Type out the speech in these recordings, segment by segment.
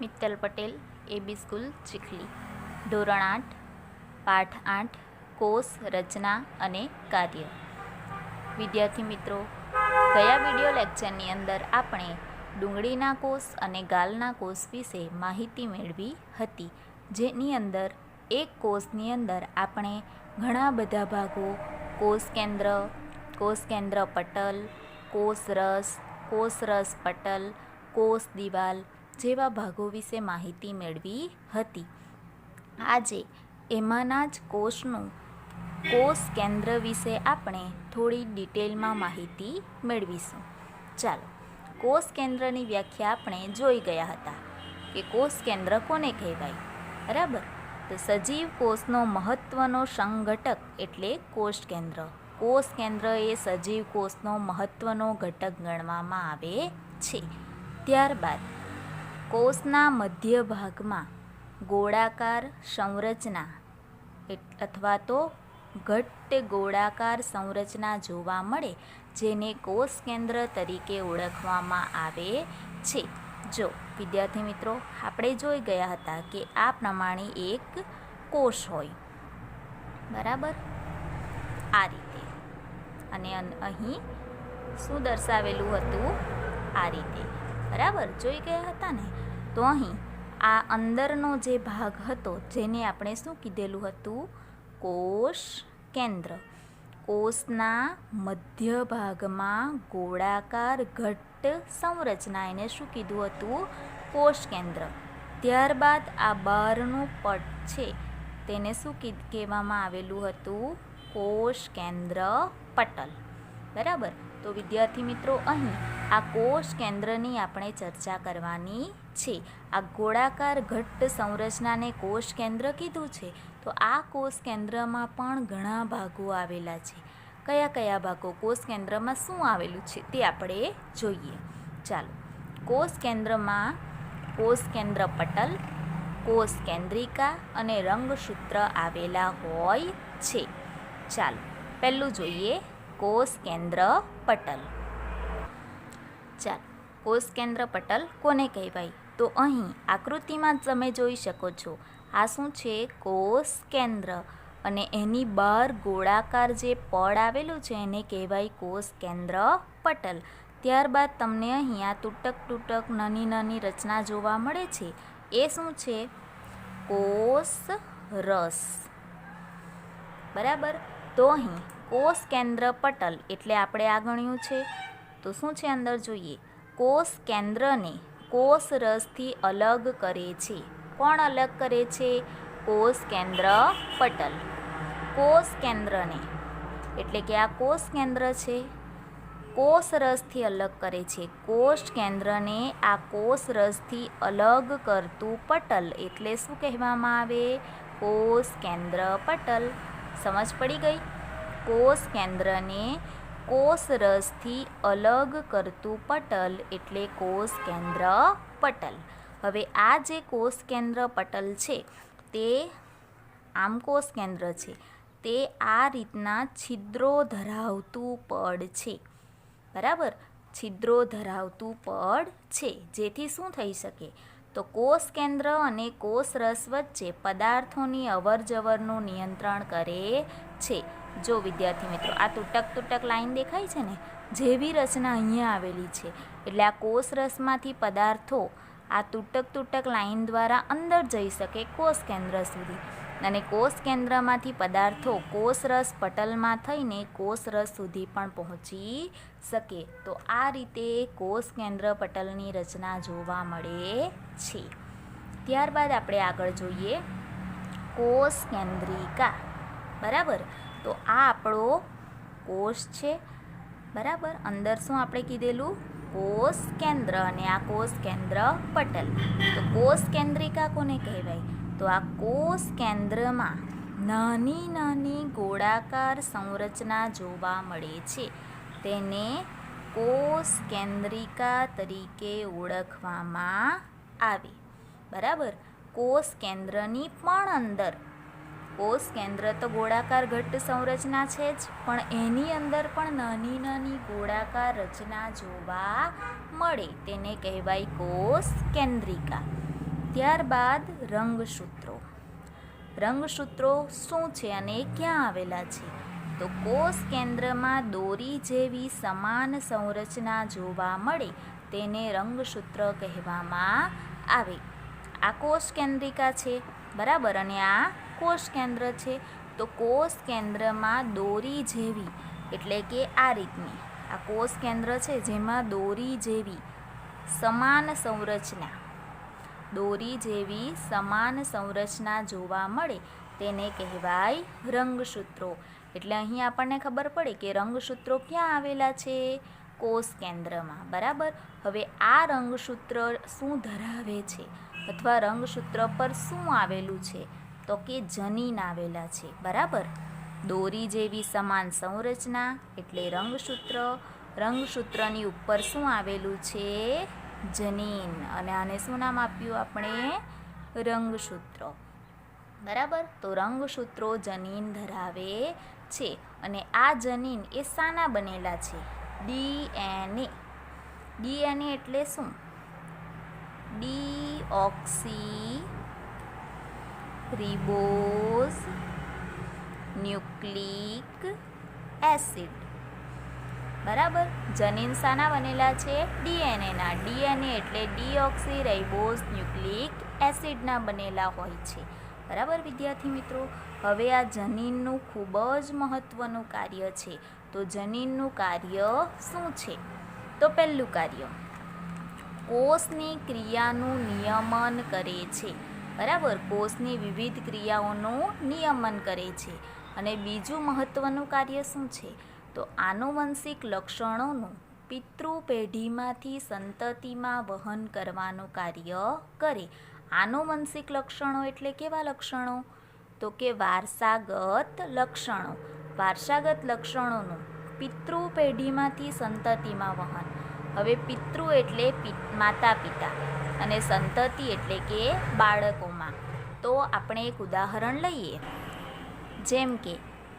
Mittal Patel AB school Chikhli ધોરણ 8 પાઠ 8 કોષ રચના અને કાર્ય. વિદ્યાર્થી મિત્રો, ગયા વિડીયો લેક્ચરની અંદર આપણે ડુંગળીના કોષ અને ગાલના કોષ વિશે માહિતી મેળવી હતી, જેની અંદર એક કોષની અંદર આપણે ઘણા બધા ભાગો કોષ કેન્દ્ર પટલ, કોષ રસ પટલ, કોષ દિવાલ જેવા ભાગો વિશે માહિતી મેળવી હતી. આજે એમાંના જ કોષનું કોષ કેન્દ્ર વિશે આપણે થોડી ડિટેલમાં માહિતી મેળવીશું. ચાલો, કોષ કેન્દ્રની વ્યાખ્યા આપણે જોઈ ગયા હતા કે કોષ કેન્દ્ર કોને કહેવાય, બરાબર? તો સજીવ કોષનો મહત્વનો સંઘટક એટલે કોષ કેન્દ્ર. કોષ કેન્દ્ર એ સજીવ કોષનો મહત્વનો ઘટક ગણવામાં આવે છે. ત્યારબાદ કોષના મધ્ય ભાગમાં ગોળાકાર સંરચના અથવા તો ઘટ્ટ ગોળાકાર સંરચના જોવા મળે, જેને કોષ કેન્દ્ર તરીકે ઓળખવામાં આવે છે. જો વિદ્યાર્થી મિત્રો, આપણે જોઈ ગયા હતા કે આ પ્રમાણે એક કોષ હોય, બરાબર? આ રીતે. અને અહીં શું દર્શાવેલું હતું? આ રીતે, બરાબર? જોઈ ગયા હતા ને? તો અહીં આ અંદરનો જે ભાગ હતો, જેને આપણે શું કીધેલું હતું? કોષ કેન્દ્ર. કોષના મધ્ય ભાગમાં ગોળાકાર ઘટ્ટ સંરચના, એને શું કીધું હતું? કોષ કેન્દ્ર. ત્યારબાદ આ બહારનું પટ છે, તેને શું કહેવામાં આવેલું હતું? કોષ કેન્દ્ર પટલ, બરાબર? તો વિદ્યાર્થી મિત્રો, અહીં આ કોષ કેન્દ્રની આપણે ચર્ચા કરવાની છે. આ ગોળાકાર ઘટ્ટ સંરચનાને કોષ કેન્દ્ર કીધું છે, તો આ કોષ કેન્દ્રમાં પણ ઘણા ભાગો આવેલા છે. કયા કયા ભાગો? કોષ કેન્દ્રમાં શું આવેલું છે તે આપણે જોઈએ. ચાલો, કોષ કેન્દ્રમાં કોષ કેન્દ્ર પટલ, કોષ કેન્દ્રિકા અને રંગસૂત્ર આવેલા હોય છે. ચાલો, પહેલું જોઈએ કોષ કેન્દ્ર પટલ. ચાલો, કોષ કેન્દ્ર પટલ કોને કહેવાય? તો અહીં આકૃતિમાં તમે જોઈ શકો છો, આ શું છે? કોષ કેન્દ્ર. અને એની બહાર ગોળાકાર જે પડ આવેલું છે એને કહેવાય કોષ કેન્દ્ર પટલ. ત્યારબાદ તમને અહીં આ તૂટક નાની રચના જોવા મળે છે, એ શું છે? કોષ રસ, બરાબર? તો અહીં કોષ કેન્દ્ર પટલ એટલે આપણે આ ગણ્યું છે. તો શું છે અંદર? જોઈએ. કોષ કેન્દ્રને કોષ રસથી અલગ કરે છે. કોણ અલગ કરે છે? કોષ કેન્દ્ર પટલ. કોષ કેન્દ્રને એટલે કે આ કોષ કેન્દ્ર છે, કોષ રસથી અલગ કરે છે. કોષ કેન્દ્રને આ કોષ રસથી અલગ કરતું પટલ એટલે શું કહેવામાં આવે? કોષ કેન્દ્ર પટલ. સમજ પડી ગઈ? કોષ કેન્દ્રને કોષ રસથી અલગ કરતું પટલ એટલે કોષ કેન્દ્ર પટલ. હવે આ જે કોષ કેન્દ્ર પટલ છે તે આમ કોષ કેન્દ્ર છે, તે આ રીતના છિદ્રો ધરાવતું પડ છે, બરાબર? છિદ્રો ધરાવતું પડ છે, જેથી શું થઈ શકે? તો કોષ કેન્દ્ર અને કોષ રસ વચ્ચે પદાર્થોની અવરજવરનું નિયંત્રણ કરે છે. જો વિદ્યાર્થી મિત્રો, આ તૂટક લાઈન દેખાય છે ને, જેવી રચના અહીંયા આવેલી છે, એટલે આ કોષ રસમાંથી પદાર્થો આ તૂટક લાઈન દ્વારા અંદર જઈ શકે કોષ કેન્દ્ર સુધી, અને કોષ કેન્દ્રમાંથી પદાર્થો કોષ રસ પટલમાં થઈને કોષ રસ સુધી પણ પહોંચી શકે. તો આ રીતે કોષ કેન્દ્ર પટલની રચના જોવા મળે છે. ત્યારબાદ આપણે આગળ જોઈએ કોષ કેન્દ્રિકા, બરાબર? તો આ આપણો કોષ છે, બરાબર? અંદર શું આપણે કીધેલું? કોષ કેન્દ્ર, અને આ કોષ કેન્દ્ર પટલ. તો કોષ કેન્દ્રિકા કોને કહેવાય? તો આ કોષ કેન્દ્રમાં નાની ગોળાકાર સંરચના જોવા મળે છે, તેને કોષ કેન્દ્રિકા તરીકે ઓળખવામાં આવે, બરાબર? કોષ કેન્દ્રની પણ અંદર, કોષ કેન્દ્ર તો ગોળાકાર ઘટ્ટ સંરચના છે જ, પણ એની અંદર પણ નાની ગોળાકાર રચના જોવા મળે, તેને કહેવાય કોષ કેન્દ્રિકા. ત્યારબાદ રંગસૂત્રો. રંગસૂત્રો શું છે અને એ ક્યાં આવેલા છે? તો કોષ કેન્દ્રમાં દોરી જેવી સમાન સંરચના જોવા મળે તેને રંગસૂત્ર કહેવામાં આવે. આ કોષ કેન્દ્રિકા છે, બરાબર, અને આ કોષ કેન્દ્ર છે. તો કોષ કેન્દ્રમાં દોરી જેવી એટલે કે આ રીતની આ કોષ કેન્દ્ર છે જેમાં દોરી જેવી સમાન સંરચના જોવા મળે તેને કહેવાય રંગસૂત્રો. એટલે અહીં આપણને ખબર પડે કે રંગસૂત્રો ક્યાં આવેલા છે? કોષ કેન્દ્રમાં, બરાબર. હવે આ રંગસૂત્ર શું ધરાવે છે અથવા રંગસૂત્ર પર શું આવેલું છે? તો કે જનીન આવેલા છે, બરાબર. દોરી જેવી સમાન સંરચના એટલે રંગસૂત્ર. રંગસૂત્રની ઉપર શું આવેલું છે? જનીન. અને આને શું નામ આપ્યું આપણે? રંગસૂત્રો, બરાબર. તો રંગસૂત્રો જનીન ધરાવે છે. અને આ જનીન એ શાના બનેલા છે? ડીએનએ. ડીએનએ એટલે શું? ડીઓક્સી રિબોઝ ન્યુક્લિક એસિડ, બરાબર. જનીન શાના બનેલા છે? ડીએનએના. ડીએનએ એટલે ડીઓક્સી રાઇબોઝ ન્યુક્લિક એસિડના બનેલા હોય છે, બરાબર વિદ્યાર્થી મિત્રો. હવે આ જનીનનું ખૂબ જ મહત્ત્વનું કાર્ય છે. તો જનીનનું કાર્ય શું છે? તો પહેલું કાર્ય કોષની ક્રિયાનું નિયમન કરે છે, બરાબર. કોષની વિવિધ ક્રિયાઓનું નિયમન કરે છે. અને બીજું મહત્ત્વનું કાર્ય શું છે? તો આનુવંશિક લક્ષણોનું પિતૃ પેઢીમાંથી સંતતિમાં વહન કરવાનું કાર્ય કરે. આનુવંશિક લક્ષણો એટલે કેવા લક્ષણો? તો કે વારસાગત લક્ષણો. વારસાગત લક્ષણોનું પિતૃ પેઢીમાંથી સંતતિમાં વહન. હવે પિતૃ એટલે માતા પિતા અને સંતતિ એટલે કે બાળકોમાં. તો આપણે એક ઉદાહરણ લઈએ. જેમ કે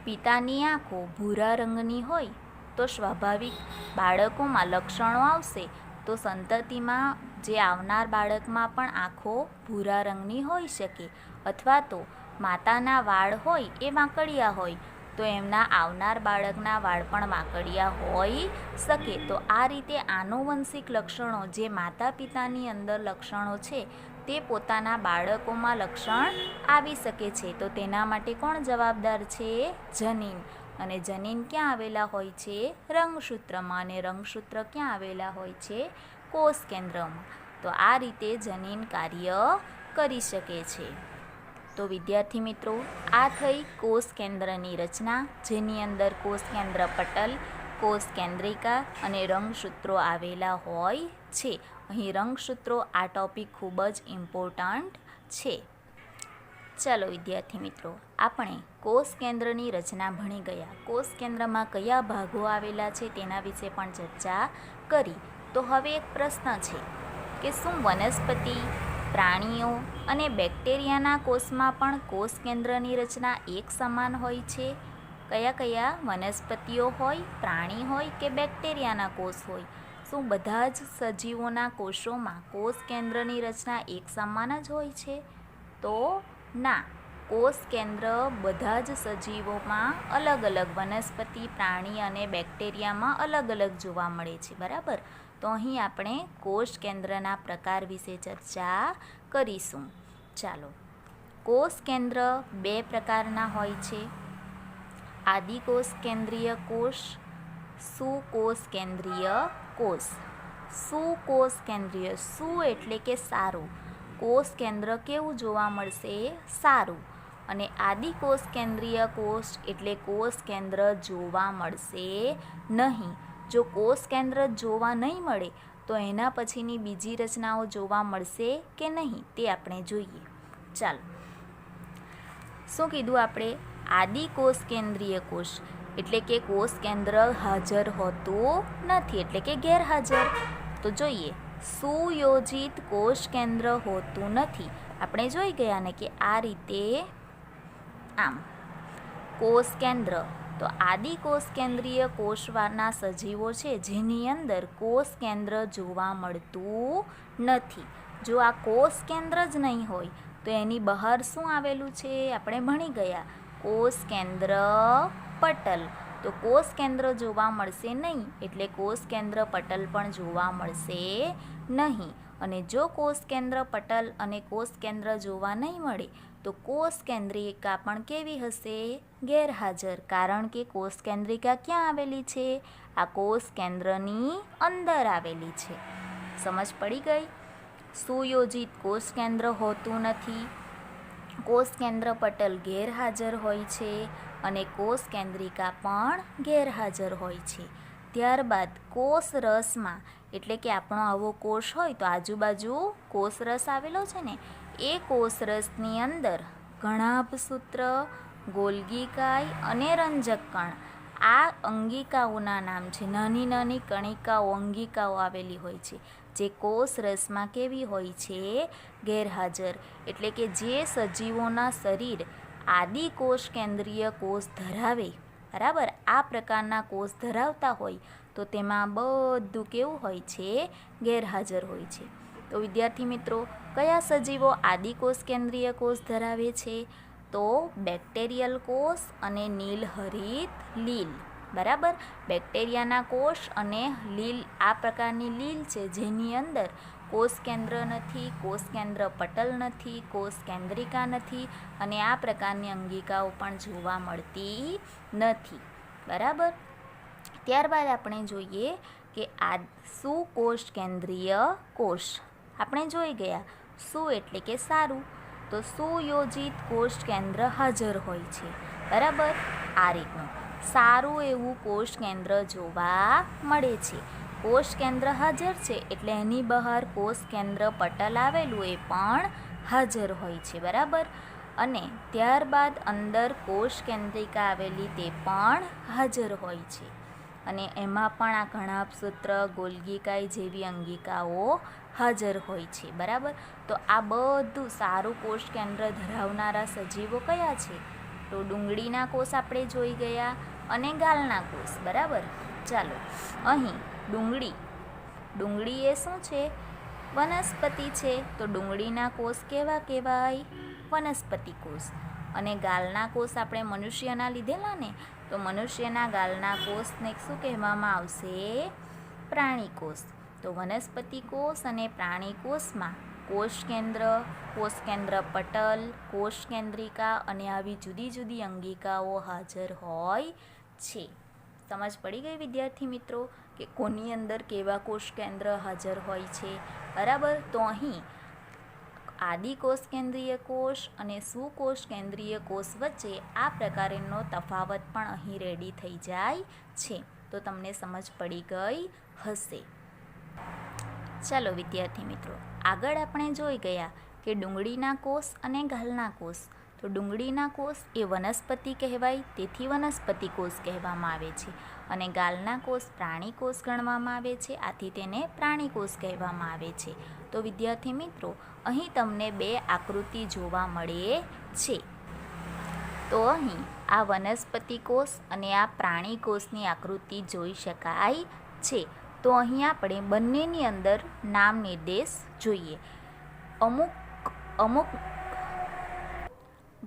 પિતાની આંખો ભૂરા રંગની હોય તો સ્વાભાવિક બાળકોમાં લક્ષણો આવશે. તો સંતતિમાં જે આવનાર બાળકમાં પણ આંખો ભૂરા રંગની હોઈ શકે. અથવા તો માતાના વાળ હોય એ વાંકડિયા હોય તો એમના આવનાર બાળકના વાળ પણ વાંકડિયા હોઈ શકે. તો આ રીતે આનુવંશિક લક્ષણો જે માતા પિતાની અંદર લક્ષણો છે તે પોતાના બાળકોમાં લક્ષણ આવી શકે છે. તો તેના માટે કોણ જવાબદાર છે? જનીન. અને જનીન ક્યાં આવેલા હોય છે? રંગસૂત્રમાં. અને રંગસૂત્ર ક્યાં આવેલા હોય છે? કોષ કેન્દ્રમાં. તો આ રીતે જનીન કાર્ય કરી શકે છે. તો વિદ્યાર્થી મિત્રો, આ થઈ કોષ કેન્દ્રની રચના, જેની અંદર કોષ કેન્દ્ર પટલ, કોષ કેન્દ્રિકા અને રંગસૂત્રો આવેલા હોય છે. અહીં રંગસૂત્રો આ ટોપિક ખૂબ જ ઇમ્પોર્ટન્ટ છે. ચાલો વિદ્યાર્થી મિત્રો, આપણે કોષ કેન્દ્રની રચના ભણી ગયા. કોષ કેન્દ્રમાં કયા ભાગો આવેલા છે તેના વિશે પણ ચર્ચા કરી. તો હવે એક પ્રશ્ન છે કે શું વનસ્પતિ, પ્રાણીઓ અને બેક્ટેરિયાના કોષમાં પણ કોષ કેન્દ્રની રચના એક સમાન હોય છે? કયા કયા? વનસ્પતિઓ હોય, પ્રાણી હોય કે બેક્ટેરિયાના કોષ હોય? શું બધા જ સજીવોના કોષોમાં કોષ કેન્દ્રની રચના એક સમાન જ હોય છે? તો ના, કોષ કેન્દ્ર બધા જ સજીવોમાં અલગ અલગ, વનસ્પતિ, પ્રાણી અને બેક્ટેરિયામાં અલગ અલગ જોવા મળે છે, બરાબર. તો અહીં આપણે કોષ કેન્દ્રના પ્રકાર વિશે ચર્ચા કરીશું. ચાલો, કોષ કેન્દ્ર બે પ્રકારના હોય છે: આદિકોષ કેન્દ્રીય કોષ, સુકોષ કેન્દ્રીય કોષ. સુકોષ કેન્દ્રીય, સુ એટલે કે સારું. કોષ કેન્દ્ર કેવું જોવા મળશે? સારું. અને આદિકોષ કેન્દ્રીય કોષ એટલે કોષ કેન્દ્ર જોવા મળશે નહીં. જો કોષ કેન્દ્ર જોવા નહીં મળે તો એના પછીની બીજી રચનાઓ જોવા મળશે કે નહીં તે આપણે જોઈએ. ચાલો, શું કીધું આપણે? આદિકોષ કેન્દ્રીય કોષ એટલે કે કોષ કેન્દ્ર હાજર હોતું નથી, એટલે કે ગેરહાજર. તો જોઈએ, સુયોજિત કોષ કેન્દ્ર હોતું નથી. આપણે જોઈ ગયા ને કે આ રીતે આમ કોષ કેન્દ્ર. તો આદિકોષ કેન્દ્રીય કોષવાળા સજીવો છે જેની અંદર કોષ કેન્દ્ર જોવા મળતું નથી. જો આ કોષ કેન્દ્ર જ નહીં હોય તો એની બહાર શું આવેલું છે? આપણે ભણી ગયા કોષ કેન્દ્ર પટલ. તો કોષ કેન્દ્ર જોવા મળશે નહીં, એટલે કોષ કેન્દ્ર પટલ પણ જોવા મળશે નહીં. અને જો કોષ કેન્દ્ર પટલ અને કોષ કેન્દ્ર જોવા નહીં મળે તો કોષ કેન્દ્રિકા પણ કેવી હશે? ગેરહાજર. કારણ કે કોષ કેન્દ્રિકા ક્યાં આવેલી છે? આ કોષ કેન્દ્રની અંદર આવેલી છે. સમજ પડી ગઈ? સુયોજિત કોષ કેન્દ્ર હોતું નથી, કોષ કેન્દ્ર પટલ ગેરહાજર હોય છે અને કોષ કેન્દ્રિકા પણ ગેરહાજર હોય છે. ત્યારબાદ કોષ રસમાં, એટલે કે આપણો આવો કોષ હોય તો આજુબાજુ કોષ રસ આવેલો છે ને, એ કોષ રસની અંદર ઘણાભસૂત્ર, ગોલ્ગીકાય અને રંજક કણ, આ અંગિકાઓના નામ છે. નાની નાની કણિકાઓ, અંગિકાઓ આવેલી હોય છે, જે કોષ રસમાં કેવી હોય છે? ગેરહાજર. એટલે કે જે સજીવોના શરીર આદિ કોષ કેન્દ્રીય કોષ ધરાવે, બરાબર, આ પ્રકારના કોષ ધરાવતા હોય તો તેમાં બધું કેવું હોય છે? ગેરહાજર હોય છે. તો વિદ્યાર્થી મિત્રો, કયા સજીવો આદિકોષ કેન્દ્રીય કોષ ધરાવે છે? તો બેક્ટેરિયલ કોષ અને નીલહરિત લીલ. બરાબર, બેક્ટેરિયાના કોષ અને લીલ, આ પ્રકારની લીલ છે જેની અંદર કોષ કેન્દ્ર નથી, કોષ કેન્દ્ર પટલ નથી, કોષ કેન્દ્રિકા નથી અને આ પ્રકારની અંગિકાઓ પણ જોવા મળતી નથી. બરાબર. ત્યારબાદ આપણે જોઈએ કે આ સુકોષ કેન્દ્રીય કોષ. આપણે જોઈ ગયા સુ એટલે કે સારું, તો સુયોજિત કોષ કેન્દ્ર હાજર હોય છે. બરાબર, આ રીતનું સારું એવું કોષ કેન્દ્ર જોવા મળે છે. કોષ કેન્દ્ર હાજર છે એટલે એની બહાર કોષ કેન્દ્ર પટલ આવેલું એ પણ હાજર હોય છે. બરાબર, અને ત્યારબાદ અંદર કોષ કેન્દ્રિકા આવેલી તે પણ હાજર હોય છે. અને એમાં પણ આ ઘણાભસૂત્ર, ગોલ્ગીકાય જેવી અંગિકાઓ હાજર હોય છે. બરાબર, તો આ બધું સારું કોષ કેન્દ્ર ધરાવનારા સજીવો કયા છે? તો ડુંગળીના કોષ આપણે જોઈ ગયા અને ગાલના કોષ. બરાબર, ચાલો અહીં ડુંગળી એ શું છે? વનસ્પતિ છે. તો ડુંગળીના કોષ કેવા કહેવાય? વનસ્પતિ કોષ. અને ગાલના કોષ આપણે મનુષ્યના લીધેલા ને, તો મનુષ્યના ગાલના કોષને શું કહેવામાં આવશે? પ્રાણી કોષ. તો વનસ્પતિ કોષ અને પ્રાણી કોષમાં કોષ કેન્દ્ર પટલ, કોષ કેન્દ્રિકા અને આવી જુદી જુદી અંગિકાઓ હાજર હોય છે. સમજ પડી ગઈ વિદ્યાર્થી મિત્રો કે કોની અંદર કેવા કોષ કેન્દ્ર હાજર હોય છે? બરાબર, તો અહીં આદિકોષ કેન્દ્રીય કોષ અને સુકોષ કેન્દ્રીય કોષ વચ્ચે આ પ્રકારનો તફાવત પણ અહીં રેડી થઈ જાય છે. તો તમને સમજ પડી ગઈ હશે. ચાલો વિદ્યાર્થી મિત્રો, આગળ આપણે જોઈ ગયા કે ડુંગળીના કોષ અને ગાલના કોષ. તો ડુંગળીના કોષ એ વનસ્પતિ કહેવાય, તેથી વનસ્પતિ કોષ કહેવામાં આવે છે. અને ગાલના કોષ પ્રાણી કોષ ગણવામાં આવે છે, આથી તેને પ્રાણી કોષ કહેવામાં આવે છે. તો વિદ્યાર્થી મિત્રો, અહીં તમને બે આકૃતિ જોવા મળે છે. તો અહીં આ વનસ્પતિ કોષ અને આ પ્રાણી કોષની આકૃતિ જોઈ શકાય છે. તો અહીં આપણે બંનેની અંદર નામ નિર્દેશ જોઈએ. અમુક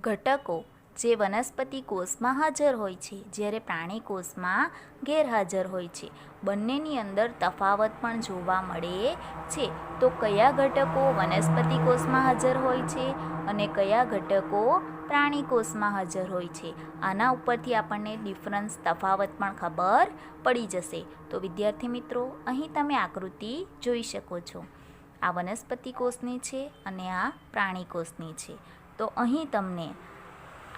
ઘટકો જે વનસ્પતિ કોષમાં હાજર હોય છે, જ્યારે પ્રાણી કોષમાં ગેરહાજર હોય છે. બંનેની અંદર તફાવત પણ જોવા મળે છે. તો કયા ઘટકો વનસ્પતિ કોષમાં હાજર હોય છે અને કયા ઘટકો પ્રાણી કોષમાં હાજર હોય છે, આના ઉપરથી આપણને ડિફરન્સ, તફાવત પણ ખબર પડી જશે. તો વિદ્યાર્થી મિત્રો, અહીં તમે આકૃતિ જોઈ શકો છો. આ વનસ્પતિ કોષની છે અને આ પ્રાણી કોષની છે. તો અહીં તમને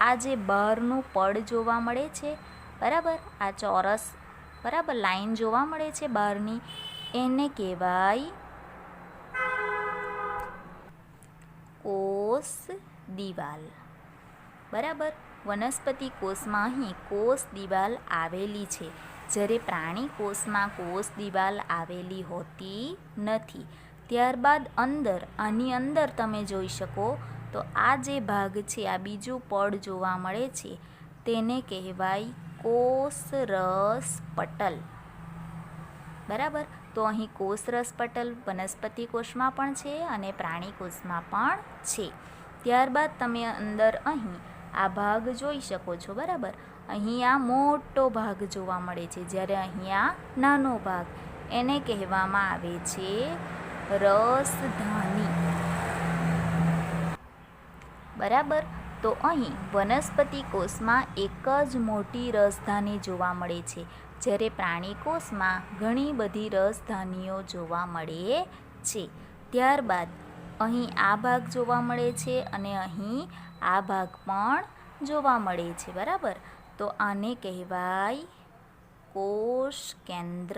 આ જે બહારનું પડ જોવા મળે છે, બરાબર, આ ચોરસ, બરાબર, લાઈન જોવા મળે છે બહારની, એને કહેવાય કોષ દિવાલ. બરાબર, વનસ્પતિ કોષમાં અહીં કોષ દિવાલ આવેલી છે, જ્યારે પ્રાણી કોષમાં કોષ દિવાલ આવેલી હોતી નથી. ત્યારબાદ અંદર, આની અંદર તમે જોઈ શકો તો આ જે ભાગ છે, આ બીજું પડ જોવા મળે છે, તેને કહેવાય કોષરસ પટલ. બરાબર, તો અહીં કોષરસ પટલ વનસ્પતિ કોષમાં પણ છે અને પ્રાણી કોષમાં પણ છે. ત્યારબાદ તમે અંદર અહીં આ ભાગ જોઈ શકો છો, બરાબર. અહીં આ મોટો ભાગ જોવા મળે છે, જ્યારે અહીં આ નાનો ભાગ, એને કહેવામાં આવે છે રસધાની, બરાબર. તો અહીં વનસ્પતિ કોષમાં એક જ મોટી રસધાની જોવા મળે છે, જ્યારે પ્રાણી કોષમાં ઘણી બધી રસધાનીઓ જોવા મળે છે. ત્યારબાદ અહીં આ ભાગ જોવા મળે છે અને અહીં આ ભાગ પણ જોવા મળે છે, બરાબર. તો આને કહેવાય કોષ કેન્દ્ર,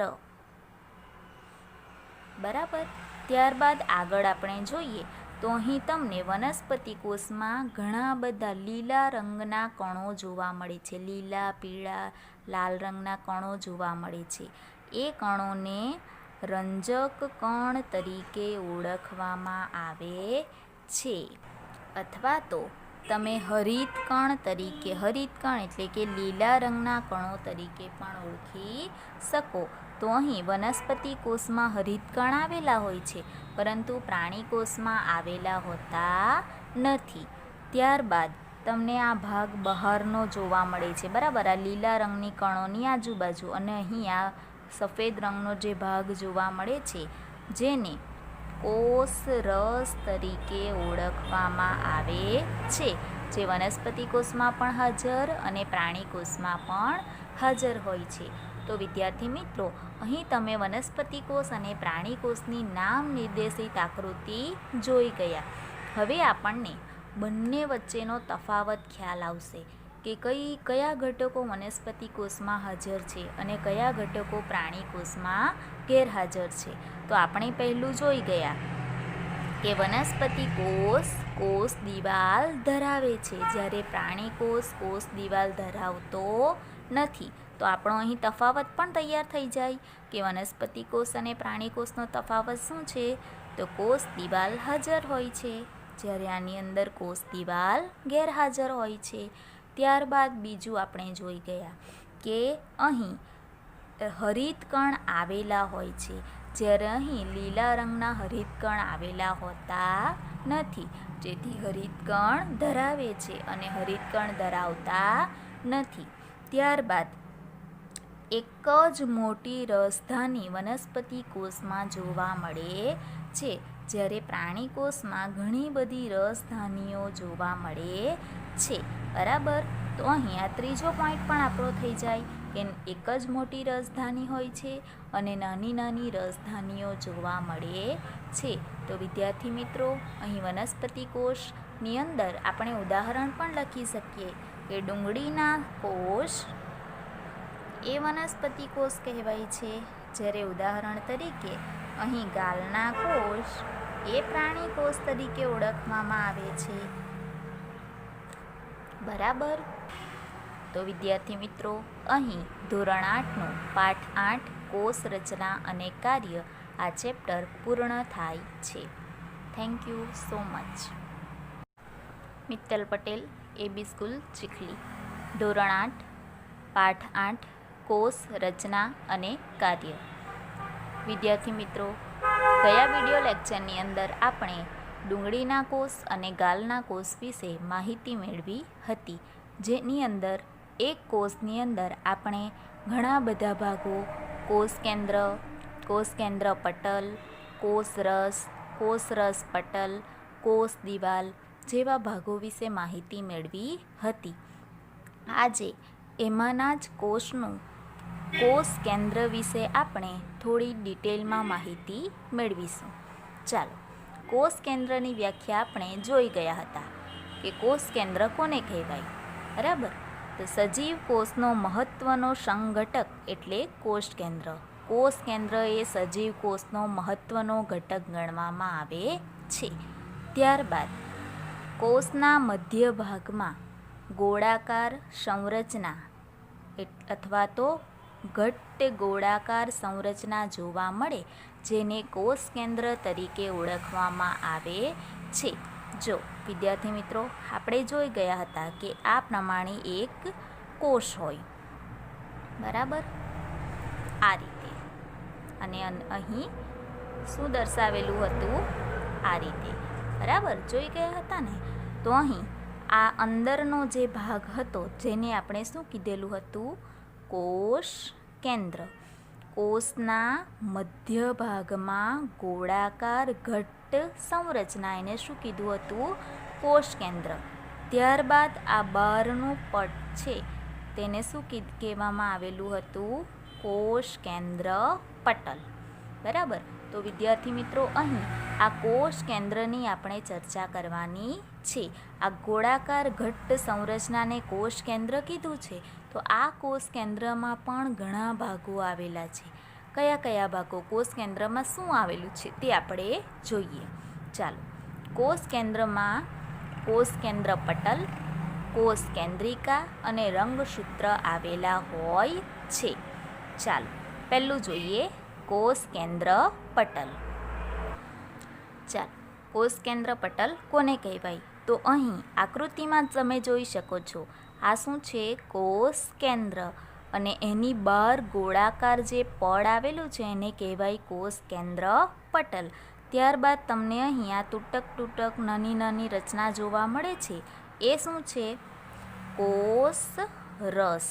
બરાબર. ત્યારબાદ આગળ આપણે જોઈએ તો અહીં તમને વનસ્પતિ કોષમાં ઘણા બધા લીલા રંગના કણો જોવા મળે છે. લીલા, પીળા, લાલ રંગના કણો જોવા મળે છે. એ કણોને રંજક કણ તરીકે ઓળખવામાં આવે છે, અથવા તો તમે હરિત કણ તરીકે, હરિત કણ એટલે કે લીલા રંગના કણો તરીકે પણ ઓળખી શકો. તો અહીં વનસ્પતિ કોષમાં હરિત કણ આવેલા હોય છે, પરંતુ પ્રાણી કોષમાં આવેલા હોતા નથી. ત્યારબાદ તમને આ ભાગ બહારનો જોવા મળે છે, બરાબર. આ લીલા રંગની કણોની આજુબાજુ, અને અહીં આ સફેદ રંગનો જે ભાગ જોવા મળે છે, જેને કોષરસ તરીકે ઓળખવામાં આવે છે, જે વનસ્પતિ કોષમાં પણ હાજર અને પ્રાણી કોષમાં પણ હાજર હોય છે. તો વિદ્યાર્થી મિત્રો, અહીં તમે વનસ્પતિ કોષ અને પ્રાણી કોષની નામ નિર્દેશિત આકૃતિ જોઈ ગયા. હવે આપણને બંને વચ્ચેનો તફાવત ખ્યાલ આવશે કે કયા ઘટકો વનસ્પતિ કોષમાં હાજર છે અને કયા ઘટકો પ્રાણી કોષમાં ગેરહાજર છે. તો આપણે પહેલું જોઈ ગયા કે વનસ્પતિ કોષ કોષ દિવાલ ધરાવે છે, જ્યારે પ્રાણી કોષ કોષ દિવાલ ધરાવતો નથી. તો આપણો અહીં તફાવત પણ તૈયાર થઈ જાય કે વનસ્પતિ કોષ અને પ્રાણી કોષનો તફાવત શું છે? તો કોષ દિવાલ હાજર હોય છે, જ્યારે આની અંદર કોષ દિવાલ ગેરહાજર હોય છે. ત્યારબાદ બીજું આપણે જોઈ ગયા કે અહીં હરિત કણ આવેલા હોય છે, જ્યારે અહીં લીલા રંગના હરિત કણ આવેલા હોતા નથી, જેથી હરિત કણ ધરાવે છે અને હરિત કણ ધરાવતા નથી. ત્યારબાદ એક જ મોટી રસધાની વનસ્પતિ કોષમાં જોવા મળે છે, જ્યારે પ્રાણી કોષમાં ઘણી બધી રસધાનીઓ જોવા મળે છે, બરાબર. તો અહીં આ ત્રીજો પોઈન્ટ પણ આપણો થઈ જાય કે એક જ મોટી રસધાની હોય છે અને નાની નાની રસધાનીઓ જોવા મળે છે. તો વિદ્યાર્થી મિત્રો, અહીં વનસ્પતિ કોષની અંદર આપણે ઉદાહરણ પણ લખી શકીએ કે ડુંગળીના કોષ એ વનસ્પતિ કોષ કહેવાય છે, જ્યારે ઉદાહરણ તરીકે અહીં ગાલના કોષ એ પ્રાણી કોષ તરીકે ઓળખવામાં આવે છે, બરાબર. તો વિદ્યાર્થી મિત્રો, અહીં ધોરણ 8નું પાઠ 8 કોષ રચના અને કાર્ય આ ચેપ્ટર પૂર્ણ થાય છે. Thank you so much. Mittal Patel, AB school, Chikhli. ધોરણ 8 પાઠ 8 કોષ રચના અને કાર્ય. વિદ્યાર્થી મિત્રો, ગયા વિડીયો લેક્ચરની અંદર આપણે ડુંગળીના કોષ અને ગાલના કોષ વિશે માહિતી મેળવી હતી, જેની અંદર એક કોષની અંદર આપણે ઘણા બધા ભાગો કોષ કેન્દ્ર પટલ, કોષરસ પટલ, કોષ દિવાલ જેવા ભાગો વિશે માહિતી મેળવી હતી. આજે એમાંના જ કોષનું કોષ કેન્દ્ર વિશે આપણે થોડી ડિટેલમાં માહિતી મેળવીશું. ચાલો, કોષ કેન્દ્રની વ્યાખ્યા આપણે જોઈ ગયા હતા કે કોષ કેન્દ્ર કોને કહેવાય, બરાબર. તો સજીવ કોષનો મહત્વનો સંઘટક એટલે કોષ કેન્દ્ર. કોષ કેન્દ્ર એ સજીવ કોષનો મહત્વનો ઘટક ગણવામાં આવે છે. ત્યારબાદ કોષના મધ્ય ભાગમાં ગોળાકાર સંરચના અથવા તો ઘટ્ટ ગોળાકાર સંરચના જોવા મળે, જેને કોષ કેન્દ્ર તરીકે ઓળખવામાં આવે છે. જો વિદ્યાર્થી મિત્રો, આપણે જોઈ ગયા હતા કે આ પ્રમાણે એક કોષ હોય, બરાબર, આ રીતે. અને અહીં શું દર્શાવેલું હતું? આ રીતે. બરાબર, જોઈ ગયા હતા ને? તો અહીં આ અંદરનો જે ભાગ હતો જેને આપણે શું કીધેલું હતું? કોષ કેન્દ્ર. કોષના મધ્ય ભાગમાં ગોળાકાર ઘટ્ટ સંરચના, એને શું કીધું હતું? કોષ કેન્દ્ર. ત્યારબાદ આ બહારનું પટ છે તેને શું કહેવામાં આવેલું હતું? કોષ કેન્દ્ર પટલ. બરાબર, તો વિદ્યાર્થી મિત્રો અહીં આ કોષ કેન્દ્રની આપણે ચર્ચા કરવાની છે. આ ગોળાકાર ઘટ્ટ સંરચનાને કોષ કેન્દ્ર કીધું છે. તો આ કોષ કેન્દ્રમાં પણ ઘણા ભાગો આવેલા છે. કયા કયા ભાગો? કોષ કેન્દ્રમાં શું આવેલું છે તે આપણે જોઈએ. ચાલો, કોષ કેન્દ્રમાં કોષ કેન્દ્ર પટલ, કોષ કેન્દ્રિકા અને રંગસૂત્ર આવેલા હોય છે. ચાલો, પહેલું જોઈએ કોષ કેન્દ્ર પટલ. ચાલો, કોષ કેન્દ્ર પટલ કોને કહેવાય? તો અહીં આકૃતિમાં તમે જોઈ શકો છો, આ શું છે? કોષ કેન્દ્ર, અને એની બહાર ગોળાકાર જે પડ આવેલું છે એને કહેવાય કોષ કેન્દ્ર પટલ. ત્યારબાદ તમને અહીં આ તૂટક નાની નાની રચના જોવા મળે છે. એ શું છે? કોષ રસ.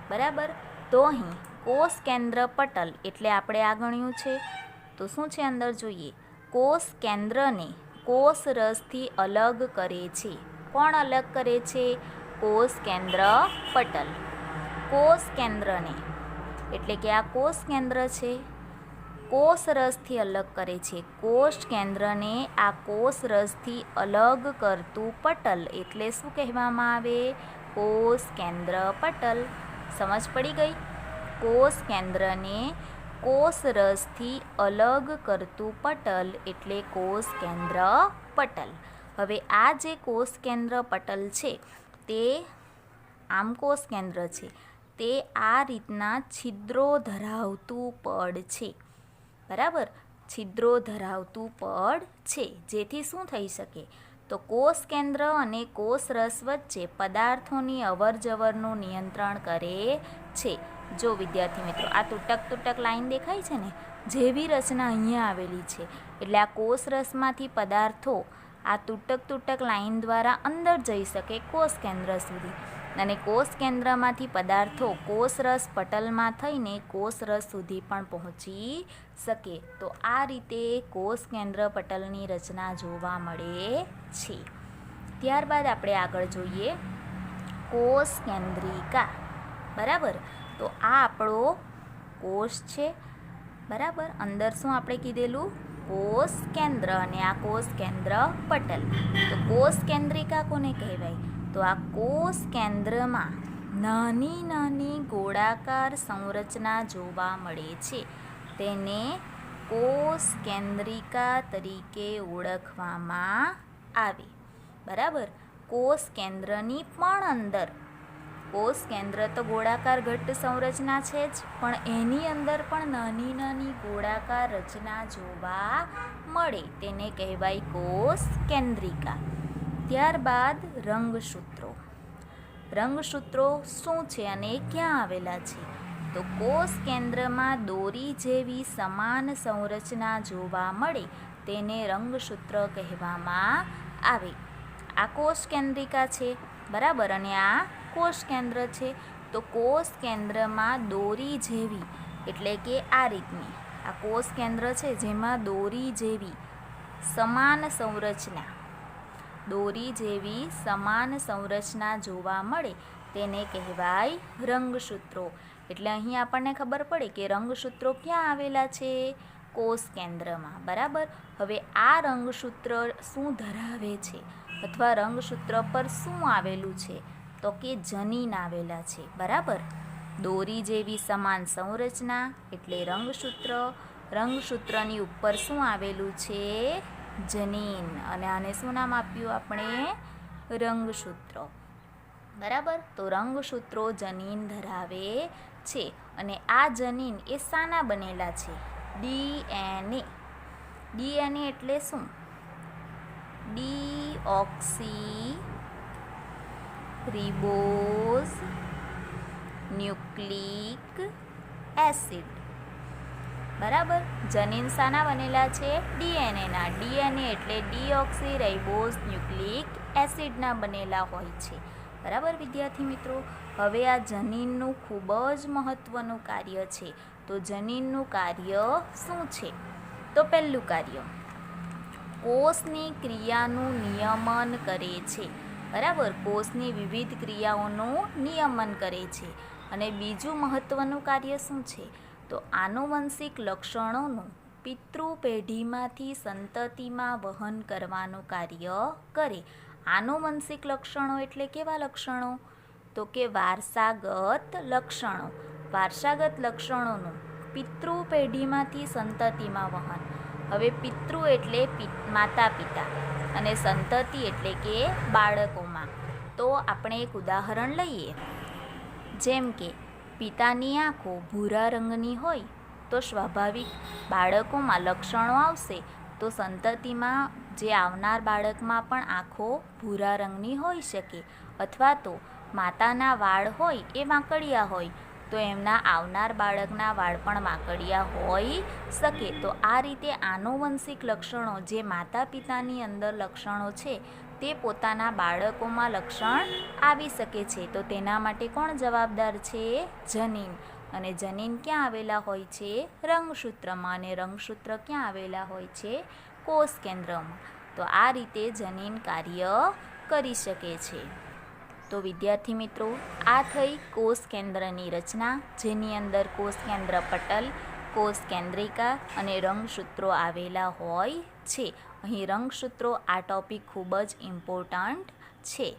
બરાબર, તો અહીં કોષ કેન્દ્ર પટલ એટલે આપણે આ ગણ્યું છે. તો શું છે અંદર જોઈએ? કોષ કેન્દ્રને કોષ રસથી અલગ કરે છે. કોણ અલગ કરે છે? કોષ કેન્દ્ર પટલ. કોષ કેન્દ્રને એટલે કે આ કોષ કેન્દ્ર છે, કોષ રસથી અલગ કરે છે. કોષ કેન્દ્રને આ કોષ રસથી અલગ કરતું પટલ એટલે શું કહેવામાં આવે? કોષ કેન્દ્ર પટલ. સમજ પડી ગઈ? કોષ કેન્દ્રને કોષ રસથી અલગ કરતું પટલ એટલે કોષ કેન્દ્ર પટલ. હવે આ જે કોષ કેન્દ્ર પટલ છે તે આમ કોષ કેન્દ્ર છે, તે આ રીતના છિદ્રો ધરાવતું પડ છે. બરાબર, છિદ્રો ધરાવતું પડ છે, જેથી શું થઈ શકે? તો કોષ કેન્દ્ર અને કોષ રસ વચ્ચે પદાર્થોની અવરજવરનું નિયંત્રણ કરે છે. જો વિદ્યાર્થી મિત્રો, આ તૂટક લાઈન દેખાય છે ને, જેવી રચના અહીંયા આવેલી છે. એટલે આ કોષ રસમાંથી પદાર્થો આ તૂટક લાઈન દ્વારા અંદર જઈ શકે કોષ કેન્દ્ર સુધી, અને કોષ કેન્દ્રમાંથી પદાર્થો કોષ રસ પટલમાં થઈને કોષ રસ સુધી પણ પહોંચી શકે. તો આ રીતે કોષ કેન્દ્ર પટલની રચના જોવા મળે છે. ત્યારબાદ આપણે આગળ જોઈએ કોષ કેન્દ્રિકા. બરાબર, તો આ આપણો કોષ છે. બરાબર, અંદર શું આપણે કીધેલું? કોષ કેન્દ્ર, અને આ કોષ કેન્દ્ર પટલ. તો કોષ કેન્દ્રિકા કોને કહેવાય? તો આ કોષ કેન્દ્રમાં નાની નાની ગોળાકાર સંરચના જોવા મળે છે. તેને કોષ કેન્દ્રિકા તરીકે ઓળખવામાં આવે. બરાબર, કોષ કેન્દ્રની પણ અંદર, કોષ કેન્દ્ર તો ગોળાકાર ઘટ્ટ સંરચના છે જ, પણ એની અંદર પણ નાની નાની ગોળાકાર રચના જોવા મળે, તેને કહેવાય કોષ કેન્દ્રિકા. ત્યારબાદ રંગસૂત્રો. રંગસૂત્રો શું છે અને ક્યાં આવેલા છે? તો કોષ કેન્દ્રમાં દોરી જેવી સમાન સંરચના જોવા મળે તેને રંગસૂત્ર કહેવામાં આવે. આ કોષ કેન્દ્રિકા છે. બરાબર, અને આ કોષ કેન્દ્ર છે. તો કોષ કેન્દ્રમાં દોરી જેવી એટલે કે આ રીતની આ કોષ કેન્દ્ર છે, જેમાં દોરી જેવી સમાન સંરચના જોવા મળે તેને કહેવાય રંગસૂત્રો. એટલે અહીં આપણને ખબર પડે કે રંગસૂત્રો ક્યાં આવેલા છે? કોષ કેન્દ્રમાં. બરાબર, હવે આ રંગસૂત્ર શું ધરાવે છે, અથવા રંગસૂત્ર પર શું આવેલું છે? તો કે જનીન આવેલા છે. બરાબર, દોરી જેવી સમાન સંરચના એટલે રંગસૂત્ર. રંગસૂત્રની ઉપર શું આવેલું છે? જનીન, અને આને શું નામ આપ્યું આપણે? રંગસૂત્રો. બરાબર, તો રંગસૂત્રો જનીન ધરાવે છે. અને આ જનીન એ શાના બનેલા છે? ડીએનએ. ડીએનએ એટલે શું? Deoxy ribose nucleic acid. બરાબર. જનીન શાના બનેલા છે? ડીએનએના. ડીએનએ એટલે ડીઓક્સીરાઇબોઝ ન્યુક્લિક એસિડના બનેલા હોય છે. બરાબર વિદ્યાર્થી મિત્રો. હવે આ જનીનનું ખૂબ જ મહત્ત્વનું કાર્ય છે. તો જનીનનું કાર્ય શું છે? તો પહેલું કાર્ય કોષની ક્રિયાનું નિયમન કરે છે. બરાબર. કોષની વિવિધ ક્રિયાઓનું નિયમન કરે છે. અને બીજું મહત્ત્વનું કાર્ય શું છે? તો આનુવંશિક લક્ષણોનું પિતૃ પેઢીમાંથી સંતતિમાં વહન કરવાનું કાર્ય કરે. આનુવંશિક લક્ષણો એટલે કેવા લક્ષણો? તો કે વારસાગત લક્ષણો. વારસાગત લક્ષણોનું પિતૃ પેઢીમાંથી સંતતિમાં વહન. હવે પિતૃ એટલે માતા પિતા અને સંતતિ એટલે કે બાળકોમાં. તો આપણે એક ઉદાહરણ લઈએ. જેમ કે પિતાની આંખો ભૂરા રંગની હોય તો સ્વાભાવિક બાળકોમાં લક્ષણો આવશે. તો સંતતિમાં જે આવનાર બાળકમાં પણ આંખો ભૂરા રંગની હોઈ શકે. અથવા તો માતાના વાળ હોય એ વાંકડિયા હોય તો એમના આવનાર બાળકના વાળ પણ વાંકડિયા હોઈ શકે. તો આ રીતે આનુવંશિક લક્ષણો જે માતા પિતાની અંદર લક્ષણો છે તે પોતાના બાળકોમાં લક્ષણ આવી શકે છે. તો તેના માટે કોણ જવાબદાર છે? જનીન. અને જનીન ક્યાં આવેલા હોય છે? રંગસૂત્રમાં. અને રંગસૂત્ર ક્યાં આવેલા હોય છે? કોષ કેન્દ્રમાં. તો આ રીતે જનીન કાર્ય કરી શકે છે. તો વિદ્યાર્થી મિત્રો, આ થઈ કોષ કેન્દ્રની રચના, જેની અંદર કોષ કેન્દ્ર પટલ, કોષ કેન્દ્રિકા અને રંગસૂત્રો આવેલા હોય છે. અહીં રંગસૂત્રો આ ટોપિક ખૂબ જ ઇમ્પોર્ટન્ટ છે.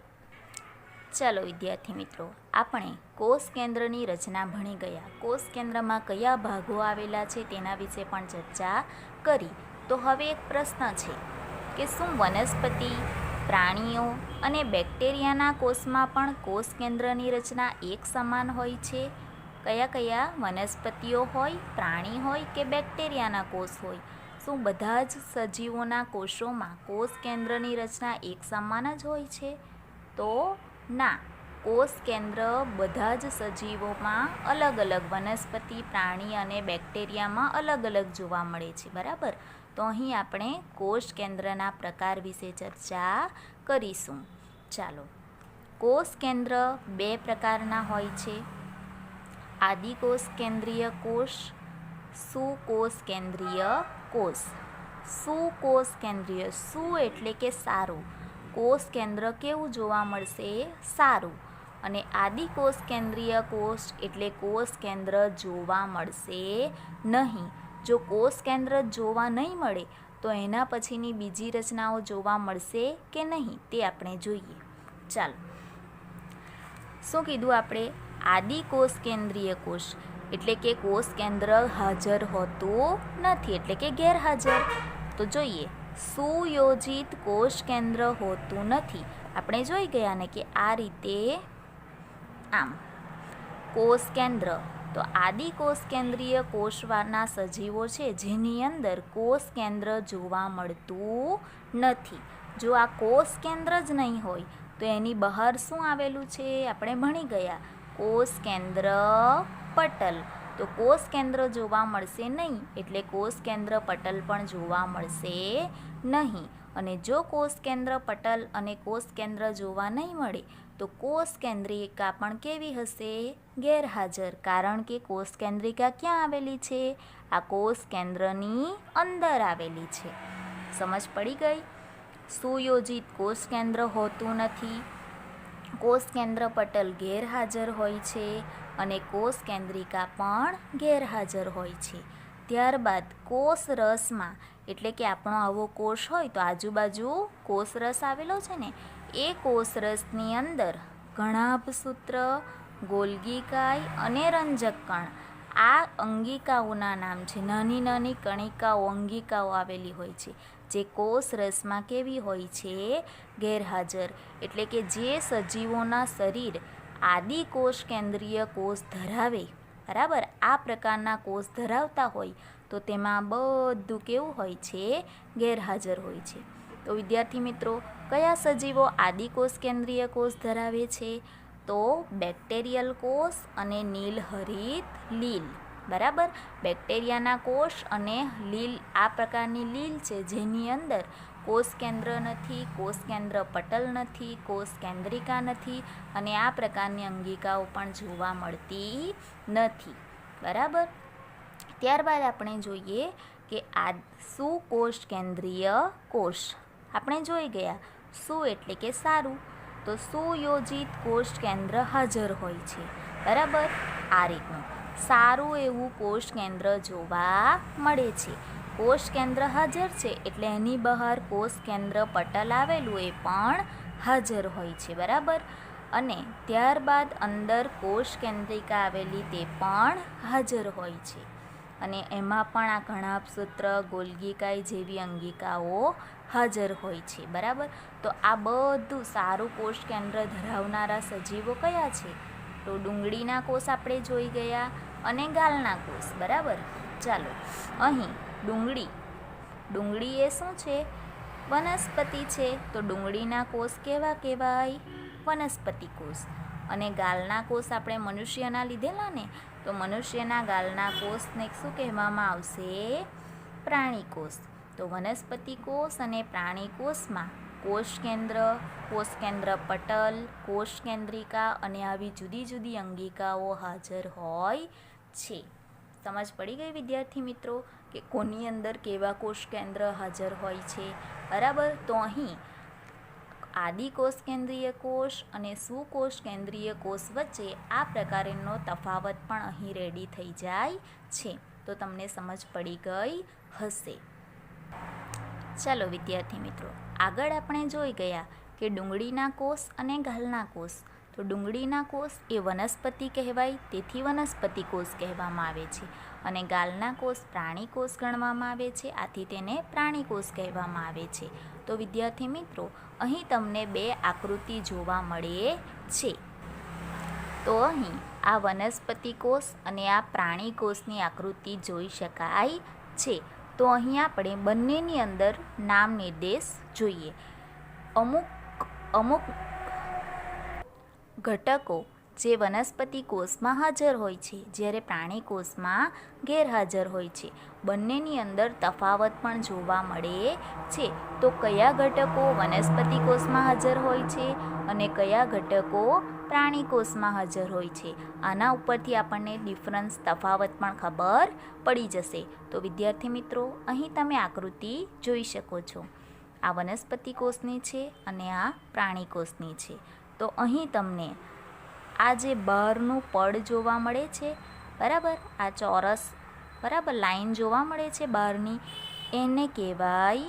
ચાલો વિદ્યાર્થી મિત્રો, આપણે કોષ કેન્દ્રની રચના ભણી ગયા. કોષ કેન્દ્રમાં કયા ભાગો આવેલા છે તેના વિશે પણ ચર્ચા કરી. તો હવે એક પ્રશ્ન છે કે શું વનસ્પતિ, પ્રાણીઓ અને બેક્ટેરિયાના કોષમાં પણ કોષ કેન્દ્રની રચના એક સમાન હોય છે? કયા કયા? વનસ્પતિઓ હોય, પ્રાણી હોય કે બેક્ટેરિયાના કોષ હોય? શું બધા જ સજીવોના કોષોમાં કોષ કેન્દ્રની રચના એક સમાન જ હોય છે? તો ના. કોષ કેન્દ્ર બધા જ સજીવોમાં અલગ અલગ, વનસ્પતિ, પ્રાણી અને બેક્ટેરિયામાં અલગ અલગ જોવા મળે છે. બરાબર. તો અહીં આપણે કોષ કેન્દ્રના પ્રકાર વિશે ચર્ચા કરીશું. ચાલો. કોષ કેન્દ્ર બે પ્રકારના હોય છે: આદિકોષ કેન્દ્રીય કોષ, સુકોષ કેન્દ્રીય કોષ. સુકોષ કેન્દ્રીય, સુ એટલે કે સારું. કોષ કેન્દ્ર કેવું જોવા મળશે? સારું. અને આદિકોષ કેન્દ્રીય કોષ એટલે કોષ કેન્દ્ર જોવા મળશે નહીં. જો કોષ કેન્દ્ર જોવા નહીં મળે તો એના પછીની બીજી રચનાઓ જોવા મળશે કે નહીં તે આપણે જોઈએ. ચાલો. શું કીધું આપણે? આદિકોષ કેન્દ્રીય કોષ એટલે કે કોષ કેન્દ્ર હાજર હોતું નથી, એટલે કે ગેરહાજર. તો જોઈએ, સુયોજિત કોષ કેન્દ્ર હોતું નથી. આપણે જોઈ ગયા ને કે આ રીતે આમ કોષ કેન્દ્ર. તો આદિકોષ કેન્દ્રીય કોષવાળા સજીવો છે જેની અંદર કોષ કેન્દ્ર જોવા મળતું નથી. જો આ કોષ કેન્દ્ર જ નહીં હોય તો એની બહાર શું આવેલું છે? આપણે ભણી ગયા, કોષ કેન્દ્ર પટલ. તો કોષ કેન્દ્ર જોવા મળશે નહીં, એટલે કોષ કેન્દ્ર પટલ પણ જોવા મળશે નહીં. અને જો કોષ કેન્દ્ર પટલ અને કોષ કેન્દ્ર જોવા નહીં મળે તો કોષ કેન્દ્રિકા પણ કેવી હશે? ગેરહાજર. કારણ કે કોષ કેન્દ્રિકા ક્યાં આવેલી છે? આ કોષ કેન્દ્રની અંદર આવેલી છે. સમજ પડી ગઈ? સુયોજિત કોષ કેન્દ્ર હોતું નથી, કોષ કેન્દ્ર પટલ ગેરહાજર હોય છે અને કોષ કેન્દ્રિકા પણ ગેરહાજર હોય છે. ત્યારબાદ કોષ રસમાં, એટલે કે આપણો આવો કોષ હોય તો આજુબાજુ કોષ રસ આવેલો છે ને, એ કોષ રસની અંદર ઘણાભસૂત્ર, ગોલ્ગીકાય અને રંજક કણ, આ અંગિકાઓના નામ છે. નાની નાની કણિકાઓ, અંગિકાઓ આવેલી હોય છે જે કોષ રસમાં કેવી હોય છે? ગેરહાજર. એટલે કે જે સજીવોના શરીર આદિકોષ કેન્દ્રીય કોષ ધરાવે, બરાબર, આ પ્રકારના કોષ ધરાવતા હોય તો તેમાં બધું કેવું હોય છે? ગેરહાજર હોય છે. તો વિદ્યાર્થી મિત્રો, કયા સજીવો આદિકોષ કેન્દ્રીય કોષ ધરાવે છે? તો બેક્ટેરિયલ કોષ અને નીલહરિત લીલ. બરાબર. બેક્ટેરિયાના કોષ અને લીલ આ પ્રકારની લીલ છે જેની અંદર કોષ કેન્દ્ર નથી, કોષ કેન્દ્ર પટલ નથી, કોષ કેન્દ્રિકા નથી અને આ પ્રકારની અંગિકાઓ પણ જોવા મળતી નથી. બરાબર. ત્યારબાદ આપણે જોઈએ કે આ સુકોષ કેન્દ્રીય કોષ. આપણે જોઈ ગયા સુ એટલે કે સારું, તો સુયોજિત કોષ કેન્દ્ર હાજર હોય છે. બરાબર. આ રીતનું સારું એવું કોષ કેન્દ્ર જોવા મળે છે. કોષ કેન્દ્ર હાજર છે એટલે એની બહાર કોષ કેન્દ્ર પટલ આવેલું એ પણ હાજર હોય છે. બરાબર. અને ત્યારબાદ અંદર કોષ કેન્દ્રિકા આવેલી તે પણ હાજર હોય છે અને એમાં પણ આ ઘણાભસૂત્ર, ગોલ્ગીકાય જેવી અંગિકાઓ હાજર હોય છે. બરાબર. તો આ બધું સારું કોષ કેન્દ્ર ધરાવનારા સજીવો કયા છે? તો ડુંગળીના કોષ આપણે જોઈ ગયા અને ગાલના કોષ. બરાબર. ચાલો, અહીં ડુંગળી એ શું છે? વનસ્પતિ છે. તો ડુંગળીના કોષ કેવા કહેવાય? વનસ્પતિ કોષ. અને ગાલના કોષ આપણે મનુષ્યના લીધેલા ને, તો મનુષ્યના ગાલના કોષને શું કહેવામાં આવશે? પ્રાણી કોષ. તો વનસ્પતિ કોષ અને પ્રાણી કોષમાં કોષ કેન્દ્ર પટલ, કોષ કેન્દ્રિકા અને આવી જુદી જુદી અંગિકાઓ હાજર હોય છે. સમજ પડી ગઈ વિદ્યાર્થી મિત્રો કે કોની અંદર કેવા કોષ કેન્દ્ર હાજર હોય છે? બરાબર. તો અહીં આદિકોષ કેન્દ્રીય કોષ અને સુકોષ કેન્દ્રીય કોષ વચ્ચે આ પ્રકારનો તફાવત પણ અહીં રેડી થઈ જાય છે. તો તમને સમજ પડી ગઈ હશે. ચાલો વિદ્યાર્થી મિત્રો, આગળ આપણે જોઈ ગયા કે ડુંગળીના કોષ અને ગાલના કોષ. તો ડુંગળીના કોષ એ વનસ્પતિ કહેવાય, તેથી વનસ્પતિ કોષ કહેવામાં આવે છે. અને ગાલના કોષ પ્રાણી કોષ ગણવામાં આવે છે, આથી તેને પ્રાણી કોષ કહેવામાં આવે છે. તો વિદ્યાર્થી મિત્રો, અહીં તમને બે આકૃતિ જોવા મળે છે. તો અહીં આ વનસ્પતિ કોષ અને આ પ્રાણી કોષની આકૃતિ જોઈ શકાય છે. તો અહીં આપણે બંનેની અંદર નામ નિર્દેશ જોઈએ. અમુક ઘટકો જે વનસ્પતિ કોષમાં હાજર હોય છે, જ્યારે પ્રાણી કોષમાં ગેરહાજર હોય છે. બંનેની અંદર તફાવત પણ જોવા મળે છે. તો કયા ઘટકો વનસ્પતિ કોષમાં હાજર હોય છે અને કયા ઘટકો પ્રાણી કોષમાં હાજર હોય છે, આના ઉપરથી આપણને ડિફરન્સ તફાવત પણ ખબર પડી જશે. તો વિદ્યાર્થી મિત્રો, અહીં તમે આકૃતિ જોઈ શકો છો. આ વનસ્પતિ કોષની છે અને આ પ્રાણી કોષની છે. તો અહીં તમને આ જે બહારનું પડ જોવા મળે છે, બરાબર, આ ચોરસ બરાબર લાઈન જોવા મળે છે બહારની, એને કહેવાય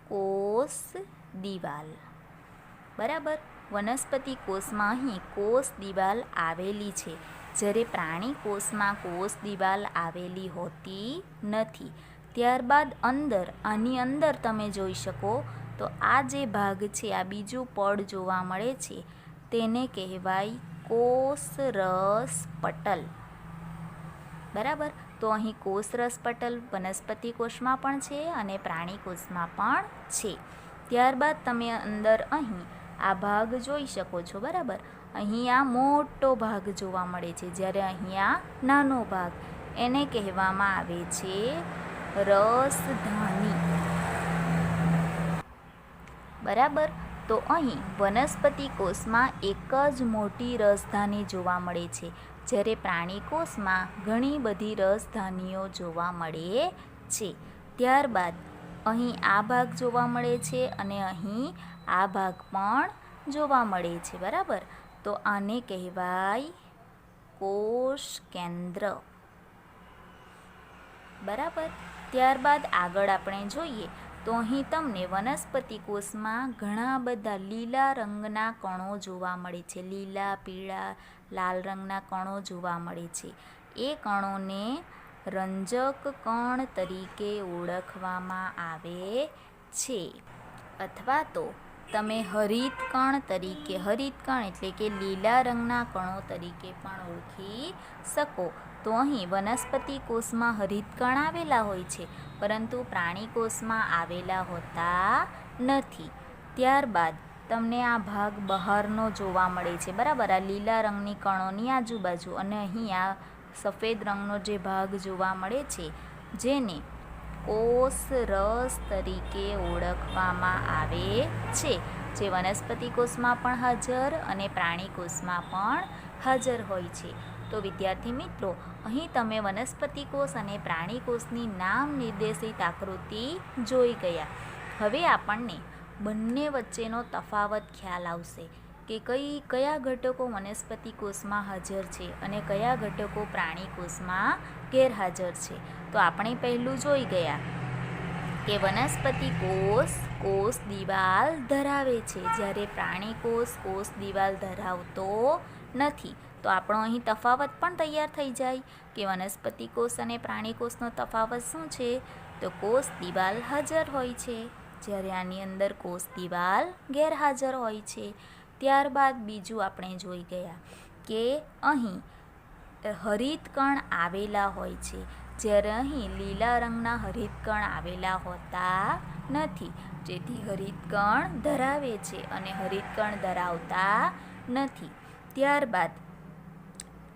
કોષ દિવાલ. બરાબર. વનસ્પતિ કોષમાં અહીં કોષ દિવાલ આવેલી છે, જ્યારે પ્રાણી કોષમાં કોષ દિવાલ આવેલી હોતી નથી. ત્યારબાદ આની અંદર તમે જોઈ શકો તો આ જે ભાગ છે, આ બીજું પડ જોવા મળે છે, તેને કહેવાય કોષરસ પટલ. બરાબર. તો અહીં કોષરસ પટલ વનસ્પતિ કોષમાં પણ છે અને પ્રાણી કોષમાં પણ છે. ત્યારબાદ તમે અંદર અહીં આ ભાગ જોઈ શકો છો. બરાબર. અહીં આ મોટો ભાગ જોવા મળે છે, જ્યારે અહીં આ નાનો ભાગ, એને કહેવામાં આવે છે રસધાની. બરાબર. તો અહીં વનસ્પતિ કોષમાં એક જ મોટી રસધાની જોવા મળે છે, જ્યારે પ્રાણી કોષમાં ઘણી બધી રસધાનીઓ જોવા મળે છે. ત્યારબાદ અહીં આ ભાગ જોવા મળે છે અને અહીં આ ભાગ પણ જોવા મળે છે. બરાબર. તો આને કહેવાય કોષ કેન્દ્ર. બરાબર. ત્યારબાદ આગળ આપણે જોઈએ તો અહીં તમને વનસ્પતિ કોષમાં ઘણા બધા લીલા રંગના કણો જોવા મળે છે. લીલા, પીળા, લાલ રંગના કણો જોવા મળે છે. એ કણોને રંજક કણ તરીકે ઓળખવામાં આવે છે, અથવા તો તમે હરિત કણ એટલે કે લીલા રંગના કણો તરીકે પણ ઓળખી શકો. તો અહીં વનસ્પતિ કોષમાં હરિત કણ આવેલા હોય છે, પરંતુ પ્રાણી કોષમાં આવેલા હોતા નથી. ત્યારબાદ તમને આ ભાગ બહારનો જોવા મળે છે, બરાબર, આ લીલા રંગની કણોની આજુબાજુ, અને અહીં આ સફેદ રંગનો જે ભાગ જોવા મળે છે જેને કોષ રસ તરીકે ઓળખવામાં આવે છે, જે વનસ્પતિ કોષમાં પણ હાજર અને પ્રાણી કોષમાં પણ હાજર હોય છે. તો વિદ્યાર્થી મિત્રો, અહીં તમે વનસ્પતિ કોષ અને પ્રાણી કોષની નામ નિર્દેશિત આકૃતિ જોઈ ગયા. હવે આપણને બંને વચ્ચેનો તફાવત ખ્યાલ આવશે કે કયા ઘટકો વનસ્પતિ કોષમાં હાજર છે અને કયા ઘટકો પ્રાણી કોષમાં ગેરહાજર છે. તો આપણે પહેલું જોઈ ગયા કે વનસ્પતિ કોષ કોષ દિવાલ ધરાવે છે, જ્યારે પ્રાણી કોષ કોષ દિવાલ ધરાવતો નથી. તો આપણો અહીં તફાવત પણ તૈયાર થઈ જાય કે વનસ્પતિ કોષ અને પ્રાણી કોષનો તફાવત શું છે? તો કોષ દિવાલ હાજર હોય છે, જ્યારે આની અંદર કોષ દિવાલ ગેરહાજર હોય છે. ત્યારબાદ બીજું આપણે જોઈ ગયા કે અહીં હરિતકણ આવેલા હોય છે, જ્યારે અહીં લીલા રંગના હરિતકણ આવેલા હોતા નથી, જેથી હરિતકણ ધરાવે છે અને હરિતકણ ધરાવતા નથી. ત્યારબાદ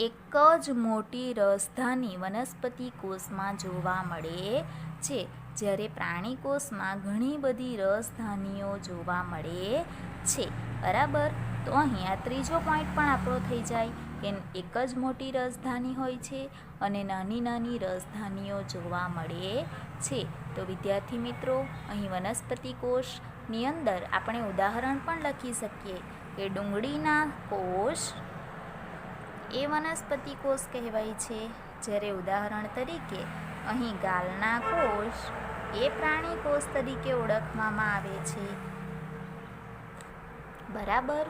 એક જ મોટી રસધાની વનસ્પતિ કોષમાં જોવા મળે છે, જ્યારે પ્રાણી કોષમાં ઘણી બધી રસધાનીઓ જોવા મળે છે, બરાબર. તો અહીં આ ત્રીજો પોઈન્ટ પણ આપણો થઈ જાય કે એક જ મોટી રસધાની હોય છે અને નાની નાની રસધાનીઓ જોવા મળે છે. તો વિદ્યાર્થી મિત્રો, અહીં વનસ્પતિ કોષની અંદર આપણે ઉદાહરણ પણ લખી શકીએ કે ડુંગળીના કોષ એ વનસ્પતિ કોષ કહેવાય છે, જ્યારે ઉદાહરણ તરીકે અહીં ગાલના કોષ એ પ્રાણી કોષ તરીકે ઓળખવામાં આવે છે, બરાબર.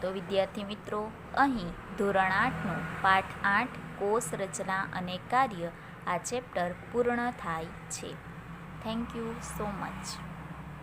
તો વિદ્યાર્થી મિત્રો, અહીં ધોરણ 8નું પાઠ 8 કોષ રચના અને કાર્ય આ ચેપ્ટર પૂર્ણ થાય છે. Thank you so much.